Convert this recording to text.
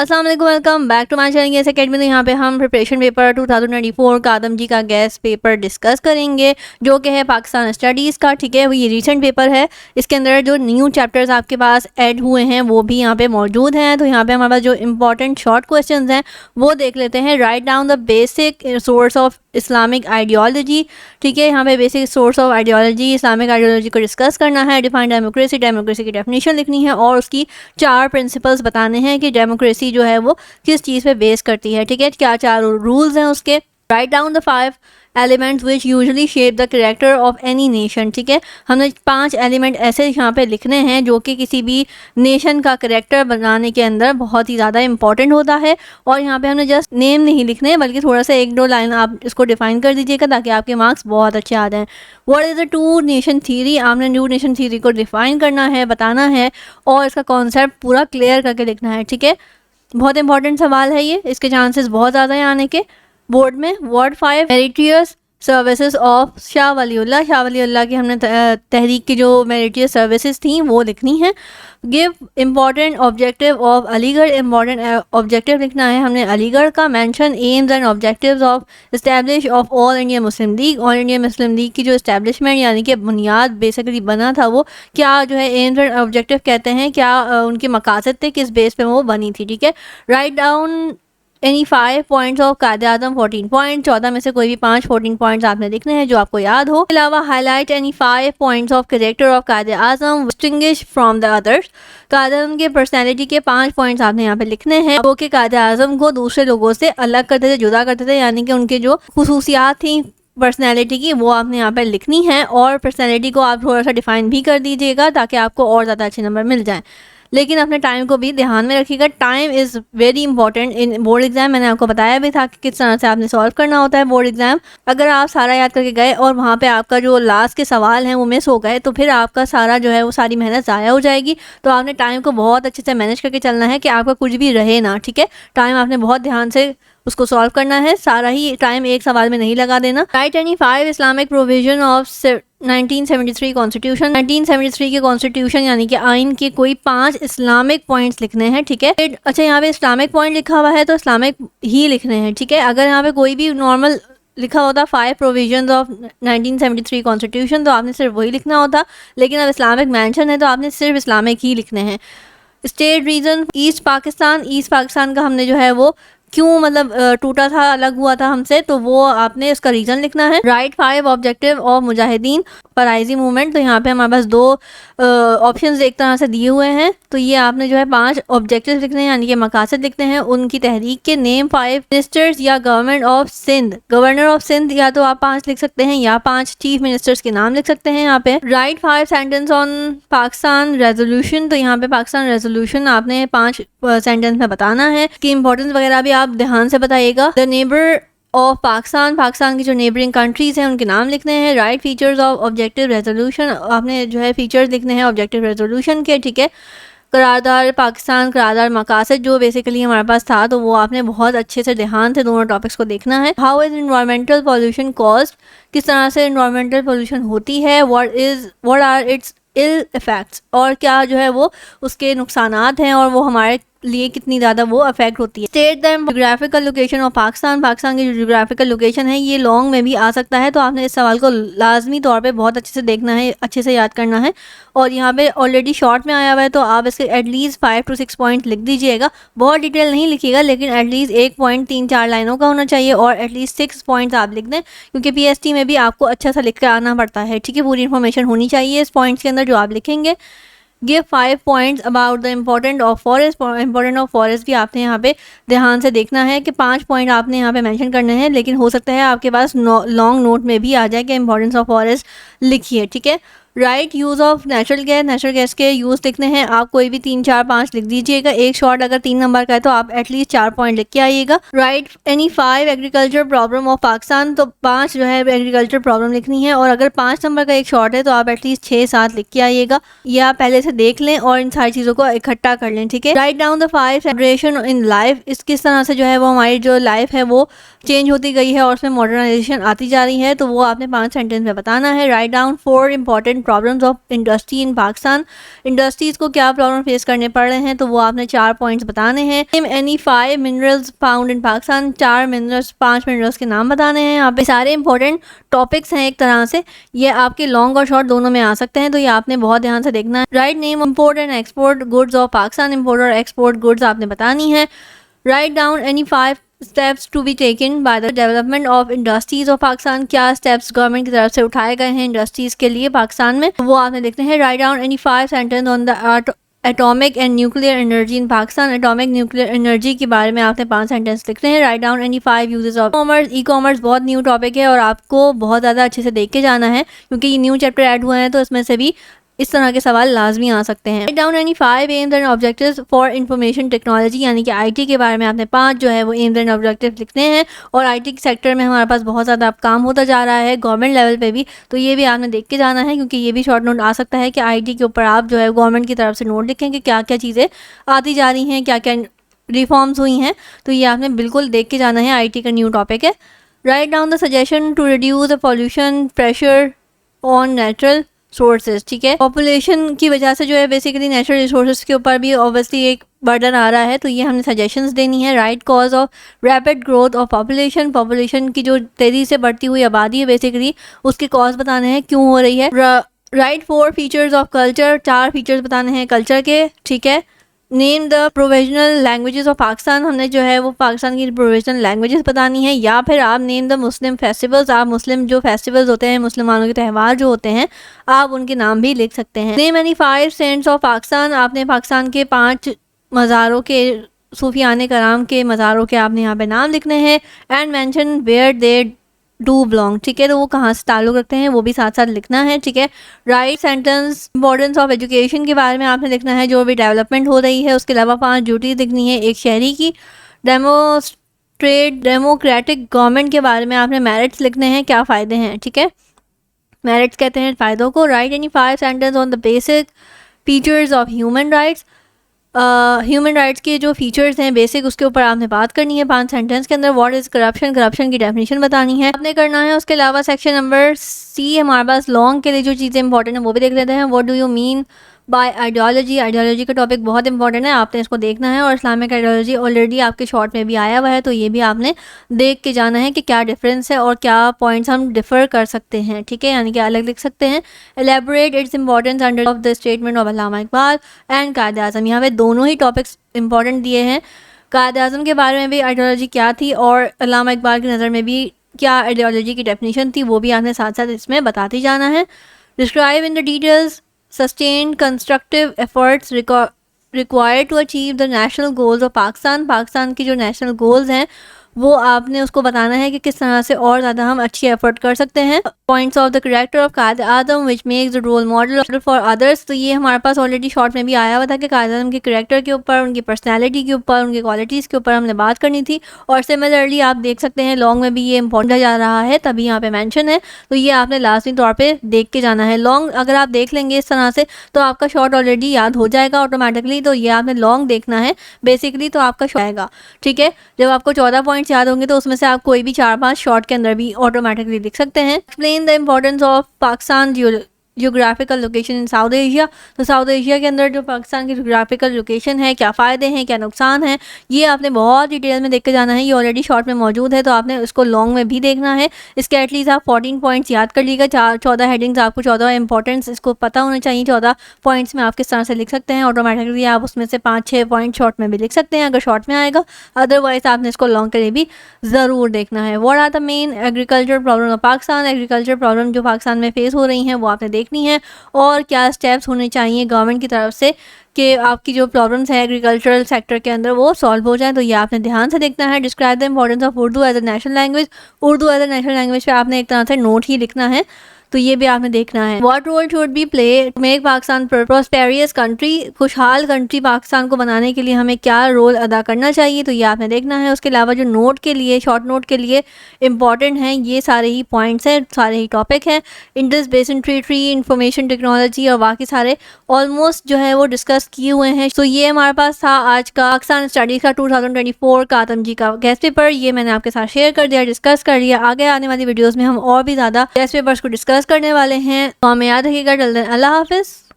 अस्सलाम वालेकुम, welcome back to my channel academy. तो यहाँ पे हम प्रिपरेशन पेपर 2024 का आदम जी का गैस पेपर डिस्कस करेंगे जो कि है पाकिस्तान स्टडीज़ का। ठीक है, वो ये रीसेंट पेपर है। इसके अंदर जो न्यू चैप्टर्स आपके पास ऐड हुए हैं वो भी यहाँ पे मौजूद हैं। तो यहाँ पे हमारे पास जो इंपॉर्टेंट शॉर्ट क्वेश्चंस हैं वो देख लेते हैं। Right down the basic source of Islamic ideology. ठीक है, यहाँ पे basic source of ideology, Islamic ideology को डिस्कस करना है। डिफाइन डेमोक्रेसी, डेमोक्रेसी की डेफिनेशन लिखनी है और उसकी 4 प्रिंसिपल्स बताने हैं कि डेमोक्रेसी जो है वो किस चीज़ पे बेस करती है। ठीक है, क्या 4 रूल्स हैं उसके। Right down the 5 elements which usually shape the character of any nation. ठीक है, हमने 5 एलिमेंट ऐसे यहाँ पे लिखने हैं जो कि किसी भी नेशन का कैरेक्टर बनाने के अंदर बहुत ही ज़्यादा इंपॉर्टेंट होता है। और यहाँ पे हमने जस्ट नेम नहीं लिखने बल्कि थोड़ा सा 1-2 लाइन आप इसको डिफाइन कर दीजिएगा ताकि आपके मार्क्स बहुत अच्छे आ जाएँ। What is the two nation theory, आपने टू नेशन थ्योरी को डिफाइन करना है, बताना है और इसका कॉन्सेप्ट पूरा क्लियर करके लिखना है। ठीक है, बहुत इंपॉर्टेंट सवाल है ये, इसके चांसेस बहुत ज़्यादा हैं आने के बोर्ड में। Word 5 meritorious services of Shah Waliullah. Shah Waliullah की हमने तहरीक की जो मेरिटियस सर्विसेज थी वो लिखनी है। Give important objective of Aligarh, important objective लिखना है हमने अलीगढ़ का। Mention AIIMS and objectives of establish of all India Muslim league. All India Muslim league की जो इस्टेब्लिशमेंट यानी कि बुनियाद बेसिकली बना था वो क्या जो है एम्स एंड ऑब्जेक्टिव कहते हैं, क्या उनके मकासद थे, किस बेस पे वो बनी थी। ठीक है, write down any 5 points of कायदे आज़म 14 पॉइंट, 14 में से कोई भी 5 14 पॉइंट्स आपने लिखने हैं जो आपको याद हो। इसके अलावा highlight any 5 points of character of कायदे आज़म डिस्टिंग्विश फ्रॉम द अदर्स। कायदे आज़म के पर्सनैलिटी के 5 पॉइंट्स आपने यहाँ पे लिखने हैं वो कि कायदे आज़म को दूसरे लोगों से अलग करते थे, जुदा करते थे, यानी कि उनके जो खुसूसियात थी पर्सनैलिटी की वो आपने यहाँ पे लिखनी है। और पर्सनैलिटी को आप थोड़ा सा डिफाइन भी कर दीजिएगा ताकि आपको और ज़्यादा अच्छे नंबर मिल जाएँ। लेकिन अपने टाइम को भी ध्यान में रखिएगा, time is very important in board exam. मैंने आपको बताया भी था कि किस तरह से आपने सॉल्व करना होता है बोर्ड एग्जाम। अगर आप सारा याद करके गए और वहाँ पे आपका जो लास्ट के सवाल हैं वो मिस हो गए तो फिर आपका सारा जो है वो सारी मेहनत ज़ाया हो जाएगी। तो आपने टाइम को बहुत अच्छे से मैनेज करके चलना है कि आपका कुछ भी रहे ना। ठीक है, टाइम आपने बहुत ध्यान से उसको सॉल्व करना है, सारा ही टाइम एक सवाल में नहीं लगा देना। Right any 5 Islamic provision of 1973 constitution. 1973 के कॉन्स्टिट्यूशन यानी कि आइन के कोई 5 इस्लामिक पॉइंट्स लिखने हैं। ठीक है, अच्छा यहाँ पे इस्लामिक पॉइंट लिखा हुआ है तो इस्लामिक ही लिखने हैं। ठीक है, अगर यहाँ पे कोई भी नॉर्मल लिखा होता 5 प्रोविजंस ऑफ 1973 कॉन्स्टिट्यूशन तो आपने सिर्फ वही लिखना होता, लेकिन अब इस्लामिक मेंशन है तो आपने सिर्फ इस्लामिक ही लिखने हैं। State region east Pakistan, east Pakistan का हमने जो है वो क्यों मतलब टूटा था, अलग हुआ था हमसे, तो वो आपने इसका रीज़न लिखना है। Right 5 objective of Mujahideen Faraizi movement. तो यहाँ पे हमारे पास 2 ऑप्शंस एक तरह से दिए हुए हैं तो ये आपने जो है 5 ऑब्जेक्टिव लिखने हैं यानी कि मकासद लिखते हैं उनकी तहरीक के। नेम 5 मिनिस्टर्स या government of Sindh, governor of Sindh या तो आप 5 लिख सकते हैं या 5 चीफ मिनिस्टर्स के नाम लिख सकते हैं यहाँ पे। Right 5 sentence on Pakistan resolution. तो यहाँ पे पाकिस्तान रेजोल्यूशन आपने 5 सेंटेंस में बताना है कि इंपॉर्टेंस वगैरह भी आप ध्यान से बताइएगा। The neighbour of Pakistan, Pakistan की जो नेबरिंग कंट्रीज हैं उनके नाम लिखने हैं। Right features of objective resolution, आपने जो है फीचर्स लिखने हैं ऑब्जेक्टिव रेजोल्यूशन के। ठीक है, करारदार पाकिस्तान, करारदार मकासद जो बेसिकली हमारे पास था तो वो आपने बहुत अच्छे से ध्यान से दोनों टॉपिक्स को देखना है। How is environmental pollution caused, किस तरह से इन्वायरमेंटल पॉल्यूशन होती है। What are its ill effects, और क्या जो है वो उसके नुकसानात हैं और वो हमारे लिए कितनी ज़्यादा वो अफेक्ट होती है। State the geographical location of Pakistan, Pakistan की जो जोग्राफिकल लोकेशन है ये लॉन्ग में भी आ सकता है तो आपने इस सवाल को लाजमी तौर पे बहुत अच्छे से देखना है, अच्छे से याद करना है। और यहाँ पे ऑलरेडी शॉर्ट में आया हुआ है तो आप इसके एटलीस्ट 5 to 6 पॉइंट लिख दीजिएगा। बहुत डिटेल नहीं लिखिएगा लेकिन एटलीस्ट 1 पॉइंट 3-4 लाइनों का होना चाहिए और एटलीस्ट 6 पॉइंट्स आप लिख दें क्योंकि PST में भी आपको अच्छा सा लिख कर आना पड़ता है। ठीक है, पूरी इन्फॉर्मेशन होनी चाहिए इस पॉइंट्स के अंदर जो आप लिखेंगे। Give 5 points about the important of forest. Important of forest भी आपने यहाँ पे ध्यान से देखना है कि 5 पॉइंट आपने यहाँ पे मेंशन करने हैं, लेकिन हो सकता है आपके पास लॉन्ग नोट में भी आ जाए कि इम्पोर्टेंस ऑफ फॉरेस्ट लिखिए। ठीक है, right use of natural gas, natural gas के यूज़ लिखने हैं आप, कोई भी 3-4-5 लिख दीजिएगा। एक शॉर्ट अगर 3 नंबर का है तो आप एटलीस्ट 4 पॉइंट लिख के आइएगा। Right any 5 agriculture problem of Pakistan, तो 5 जो है एग्रीकल्चर प्रॉब्लम लिखनी है और अगर 5 नंबर का एक शॉर्ट है तो आप एटलीस्ट 6-7 लिख के आइएगा। ये आप पहले से देख लें और इन सारी चीज़ों को इकट्ठा कर लें। ठीक है, write down the 5 separation in life, इस किस तरह से जो है वो हमारी जो लाइफ है वो चेंज होती गई है और उसमें मॉडर्नाइजेशन आती जा रही है तो वो आपने 5 सेंटेंस में बताना है। Write down 4 important important problems of industry in Pakistan, industries को क्या प्रॉब्लम फेस करने पड़ रहे हैं, तो वो आपने 4 पॉइंट्स बताने हैं। Name any 5 minerals found in Pakistan, 4 minerals 5 minerals के नाम बताने हैं। यहाँ पे सारे इंपॉर्टेंट टॉपिक्स हैं, एक तरह से ये आपके लॉन्ग और शॉर्ट दोनों में आ सकते हैं, तो ये आपने बहुत ध्यान से देखना है। Write name import and export goods of Pakistan, import और एक्सपोर्ट गुड्स आपने बतानी है। Write down any 5 steps to be taken by the development of industries of Pakistan, क्या स्टेप्स गवर्नमेंट की तरफ से उठाए गए हैं इंडस्ट्रीज के लिए पाकिस्तान में, वो आपने देखते हैं। Right down any 5 sentence on the atomic and nuclear energy in Pakistan, atomic nuclear energy के बारे में आपने 5 सेंटेंस लिखते हैं। Right down any 5 uses of commerce, e commerce बहुत न्यू टॉपिक है और आपको बहुत ज़्यादा अच्छे से देख के जाना है, क्योंकि ये न्यू चैप्टर ऐड हुए हैं, तो इसमें से भी इस तरह के सवाल लाजमी आ सकते हैं। Right down any 5 AIIMS and objectives for information technology, यानी कि आईटी के बारे में आपने 5 जो है वो एम्स एंड ऑब्जेक्टिव लिखने हैं। और आईटी के सेक्टर में हमारे पास बहुत ज़्यादा अब काम होता जा रहा है गवर्नमेंट लेवल पे भी, तो ये भी आपने देख के जाना है, क्योंकि ये भी शॉर्ट नोट आ सकता है कि आईटी के ऊपर आप जो है गवर्नमेंट की तरफ से नोट लिखें कि क्या क्या चीज़ें आती जा रही हैं, क्या क्या रिफॉर्म्स हुई हैं, तो ये आपने बिल्कुल देख के जाना है, आईटी का न्यू टॉपिक है। Write down the suggestion to reduce the pollution pressure on natural sources, ठीक है। पॉपुलेशन की वजह से जो है बेसिकली नेचुरल रिसोर्सेज के ऊपर भी ऑब्वियसली एक बर्डन आ रहा है, तो ये हमने सजेशंस देनी है। Right cause of rapid growth of population, population की जो तेज़ी से बढ़ती हुई आबादी है बेसिकली उसके कॉज बताने हैं, क्यों हो रही है। Right 4 features of culture, 4 features बताने हैं कल्चर के, ठीक है। Name the provisional languages of Pakistan, हमने जो है वो पाकिस्तान की प्रोविजनल लैंग्वेजेस बतानी है। या फिर आप नेम द मुस्लिम फेस्टिवल्स, आप मुस्लिम जो फेस्टिवल्स होते हैं, मुसलमानों के त्यौहार जो होते हैं, आप उनके नाम भी लिख सकते हैं। Name any 5 saints of Pakistan, आपने पाकिस्तान के 5 मज़ारों के, सूफियाने कराम के मज़ारों के आपने यहाँ पे नाम लिखने हैं। And mention where they do belong, ठीक है, तो वो कहाँ से ताल्लुक़ रखते हैं वो भी साथ साथ लिखना है, ठीक है। Right sentence importance of education के बारे में आपने लिखना है, जो भी डेवलपमेंट हो रही है। उसके अलावा 5 ड्यूटीज लिखनी है एक शहरी की। डेमोक्रेटिक गवर्नमेंट के बारे में आपने मेरिट्स लिखने हैं, क्या फ़ायदे हैं, ठीक है, मेरिट्स कहते हैं फ़ायदों को। Right any 5 sentence on the basic features of human rights, human rights के जो फीचर्स हैं बेसिक, उसके ऊपर आपने बात करनी है 5 सेंटेंस के अंदर। व्हाट इज़ करप्शन, करप्शन की डेफिनेशन बतानी है आपने करना है। उसके अलावा सेक्शन नंबर सी हमारे पास लॉन्ग के लिए जो चीज़ें इंपॉर्टेंट हैं वो भी देख लेते हैं। What do you mean by ideology, ideology का टॉपिक बहुत इंपॉर्टेंट है, आपने इसको देखना है। और इस्लामिक आइडियोलॉजी ऑलरेडी आपके शॉर्ट में भी आया हुआ है, तो ये भी आपने देख के जाना है कि क्या डिफरेंस है और क्या पॉइंट्स हम डिफ़र कर सकते हैं, ठीक है, यानी कि अलग लिख सकते हैं। Elaborate its importance under of the statement of Allama Iqbal and कायदे आज़म, यहाँ पे दोनों ही टॉपिक्स इंपॉर्टेंट दिए हैं। कायदे आज़म के बारे में भी आइडियोलॉजी क्या थी और अल्लामा इकबाल की नज़र में भी क्या आइडियोलॉजी की डेफिनेशन थी, वो भी आपने साथ साथ इसमें बताते जाना है। Describe in the details sustained constructive efforts required to achieve the national goals of Pakistan, Pakistan की जो नेशनल गोल्स हैं वो आपने उसको बताना है कि किस तरह से और ज़्यादा हम अच्छी एफर्ट कर सकते हैं। Points of the character of Quaid Azam which makes the role model for others, तो ये हमारे पास ऑलरेडी शॉर्ट में भी आया हुआ था कि कायद आज़म के कैरेक्टर के ऊपर, उनकी पर्सनैलिटी के ऊपर, उनकी क्वालिटीज़ के ऊपर हमने बात करनी थी। और सिमिलरली आप देख सकते हैं लॉन्ग में भी ये इंपॉर्टेंट जा रहा है, तभी यहाँ पे मेंशन है, तो ये आपने लाजमी तौर पे देख के जाना है। लॉन्ग अगर आप देख लेंगे इस तरह से तो आपका शॉर्ट ऑलरेडी याद हो जाएगा ऑटोमेटिकली, तो ये आपने लॉन्ग देखना है बेसिकली, तो आपका शॉर्ट आएगा, ठीक है। जब आपको 14 पॉइंट्स याद होंगे तो उसमें से आप कोई भी 4-5 शॉर्ट के अंदर भी ऑटोमेटिकली लिख सकते हैं। Explain the importance of Pakistan geographical location in south Asia, तो साउथ एशिया के अंदर जो पाकिस्तान की जियोग्राफिकल लोकेशन है, क्या फ़ायदे हैं क्या नुकसान हैं, ये आपने बहुत डिटेल में देख के जाना है। ये ऑलरेडी शॉर्ट में मौजूद है, तो आपने उसको लॉन्ग में भी देखना है। इसके एटलीस्ट आप 14 पॉइंट्स याद कर लीजिएगा, 14 हेडिंग्स आपको 14 इंपॉर्टेंट्स इसको पता होना चाहिए। 14 पॉइंट्स में आप किस तरह से लिख सकते हैं ऑटोमेटिकली, आप उसमें से 5-6 पॉइंट शॉर्ट में भी लिख सकते हैं अगर शॉर्ट में आएगा, अदरवाइज आपने इसको लॉन्ग के लिए भी ज़रूर देखना है। What are the main agriculture problem of Pakistan, agriculture problem जो पाकिस्तान में फेस हो रही हैं वो आपने देखनी है। और क्या स्टेप्स होने चाहिए गवर्नमेंट की तरफ से कि आपकी जो प्रॉब्लम्स हैं एग्रीकल्चरल सेक्टर के अंदर वो सॉल्व हो जाए, तो ये आपने ध्यान से देखना है। Describe the importance of Urdu as a national language, Urdu as a national language पे आपने एक तरह से नोट ही लिखना है, तो ये भी आपने देखना है। What role should be play to make Pakistan prosperous country, खुशहाल कंट्री पाकिस्तान को बनाने के लिए हमें क्या रोल अदा करना चाहिए, तो ये आपने देखना है। उसके अलावा जो नोट के लिए, शॉर्ट नोट के लिए इंपॉर्टेंट हैं ये सारे ही पॉइंट्स हैं, सारे ही टॉपिक हैं। Indus basin tree, information technology और बाकी सारे ऑलमोस्ट जो है वो डिस्कस किए हुए हैं। तो ये हमारे पास था आज का पाकिस्तान स्टडीज़ का 2024 का आदम जी का गेस्ट पेपर, ये मैंने आपके साथ शेयर कर दिया, डिस्कस कर लिया। आगे आने वाली वीडियोज़ में हम और भी ज़्यादा गेस्ट पेपर्स को डिस्कस डिस्कस करने वाले हैं। तो हमें याद रखिएगा। अल्लाह हाफिज़।